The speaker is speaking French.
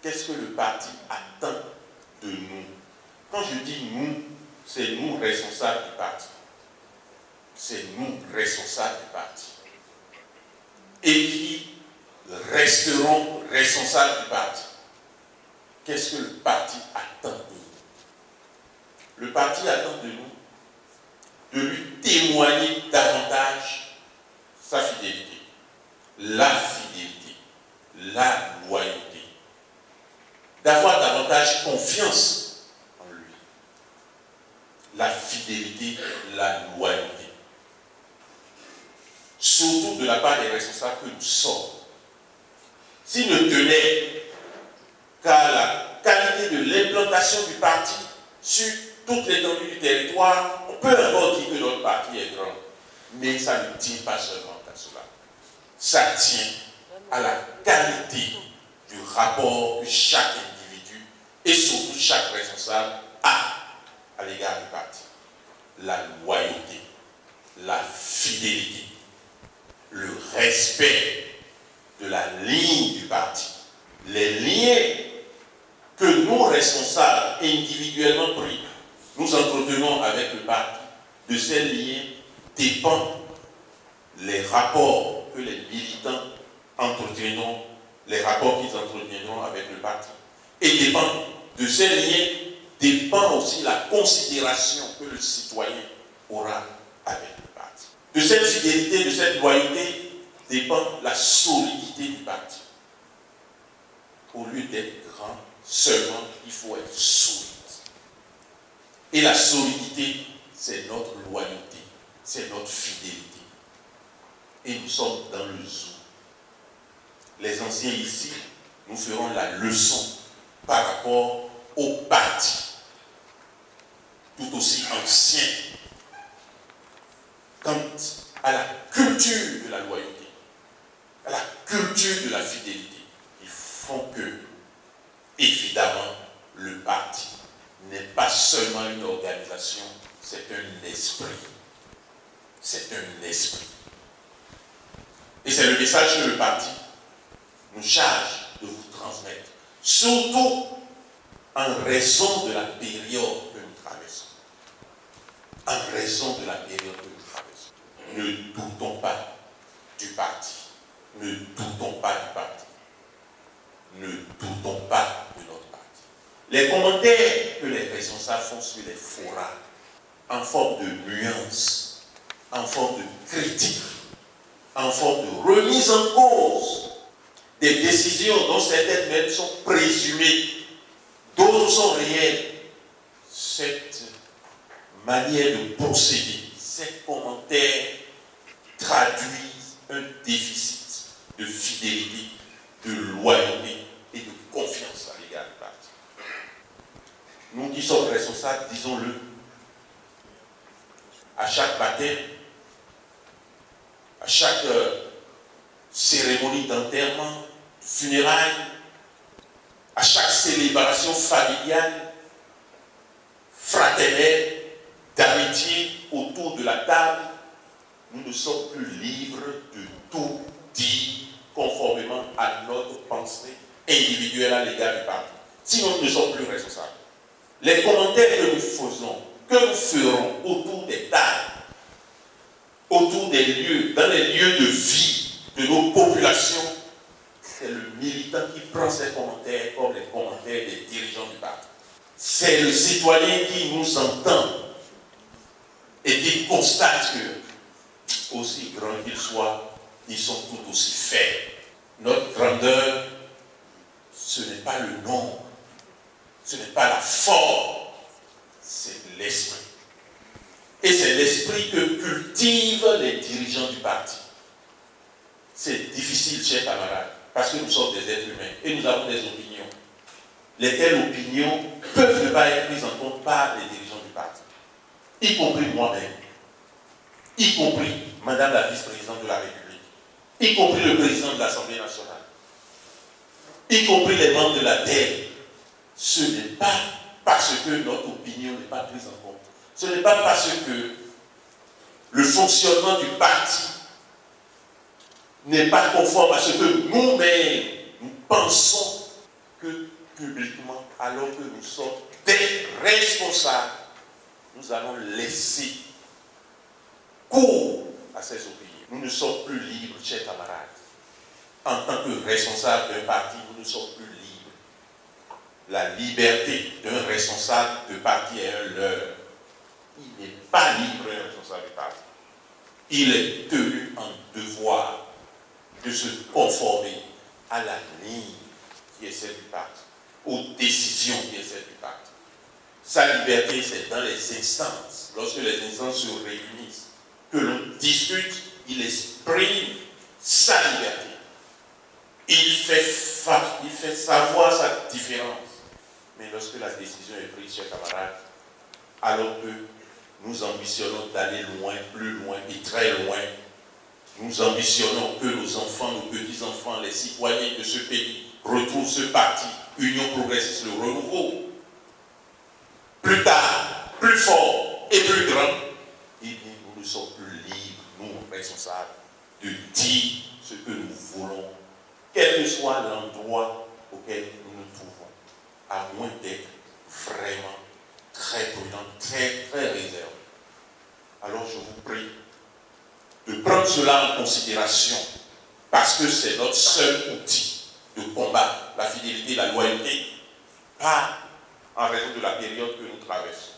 qu'est-ce que le parti attend de nous? Quand je dis nous, c'est nous responsables du parti. C'est nous responsables du parti. Et qui resteront responsables du parti. Qu'est-ce que le parti attend de nous? Le parti attend de nous de lui témoigner davantage sa fidélité, la loyauté, d'avoir davantage confiance en lui. La fidélité, la loyauté. Surtout de la part des responsables que nous sommes. S'ils ne tenaient qu'à la qualité de l'implantation du parti sur toute l'étendue du territoire, on peut encore dire que notre parti est grand. Mais ça ne tient pas seulement à cela. Ça tient à la qualité du rapport que chaque individu et surtout chaque responsable a à l'égard du parti. La loyauté, la fidélité, le respect de la ligne du parti, les liens que nous, responsables individuellement pris, nous entretenons avec le parti. De ces liens dépendent les rapports que les militants entretiendront, les rapports qu'ils entretiendront avec le parti. Et de ces liens dépend aussi la considération que le citoyen aura avec le parti. De cette fidélité, de cette loyauté dépend la solidité du parti. Au lieu d'être grand, seulement il faut être solide. Et la solidité, c'est notre loyauté, c'est notre fidélité. Et nous sommes dans le zoo. Les anciens ici, nous ferons la leçon par rapport au parti, tout aussi ancien, quant à la culture de la loyauté, à la culture de la fidélité. Ils font que, évidemment, le parti n'est pas seulement une organisation, c'est un esprit. C'est un esprit. Et c'est le message que le parti nous charge de vous transmettre. Surtout en raison de la période que nous traversons. En raison de la période que nous traversons. Ne doutons pas du parti. Ne doutons pas du parti. Ne doutons pas de notre parti. Les commentaires que les responsables font sur les forats, en forme de nuance, en forme de critique, en forme de remise en cause des décisions dont certaines même sont présumées, d'autres sont réelles. Cette manière de procéder, ces commentaires traduisent un déficit de fidélité, de loyauté et de confiance à l'égard du parti. Nous qui sommes responsables, disons-le, à chaque baptême, à chaque cérémonie d'enterrement, funérailles, à chaque célébration familiale, fraternelle, d'amitié autour de la table, nous ne sommes plus libres de tout dire conformément à notre pensée individuelle à l'égard du parti. Sinon, nous ne sommes plus responsables. Les commentaires que nous faisons, que nous ferons autour des tables, autour des lieux, dans les lieux de vie de nos populations, c'est le militant qui prend ces commentaires comme les commentaires des dirigeants du parti. C'est le citoyen qui nous entend et qui constate que, aussi grands qu'ils soient, ils sont tout aussi faibles. Notre grandeur, ce n'est pas le nombre, ce n'est pas la forme, c'est l'esprit. Et c'est l'esprit que cultivent les dirigeants du parti. C'est difficile, chers camarades, parce que nous sommes des êtres humains et nous avons des opinions. Lesquelles opinions peuvent ne pas être prises en compte par les dirigeants du parti, y compris moi-même, y compris Madame la vice-présidente de la République, y compris le président de l'Assemblée nationale, y compris les membres de la DER. Ce n'est pas parce que notre opinion n'est pas prise en compte. Ce n'est pas parce que le fonctionnement du parti n'est pas conforme à ce que nous-mêmes nous pensons que publiquement, alors que nous sommes des responsables, nous allons laisser cours à ces opinions. Nous ne sommes plus libres, chers camarades. En tant que responsables d'un parti, nous ne sommes plus libres. La liberté d'un responsable de parti est un leurre. Il n'est pas libre, un responsable de parti. Il est tenu en devoir de se conformer à la ligne qui est celle du parti, aux décisions qui est celle du parti. Sa liberté, c'est dans les instances. Lorsque les instances se réunissent, que l'on discute, il exprime sa liberté. Il fait savoir sa différence. Mais lorsque la décision est prise, chers camarades, alors que nous ambitionnons d'aller loin, plus loin et très loin, nous ambitionnons que nos enfants, nos petits-enfants, les citoyens de ce pays retrouvent ce parti, Union progressiste, le renouveau, plus tard, plus fort et plus grand. Eh bien, nous ne sommes plus libres, nous, responsables, de dire ce que nous voulons, quel que soit l'endroit auquel nous nous trouvons, à moins d'être vraiment très prudent, très, très réservé. Alors je vous prie de prendre cela en considération, parce que c'est notre seul outil de combat, la fidélité, la loyauté, pas en raison de la période que nous traversons.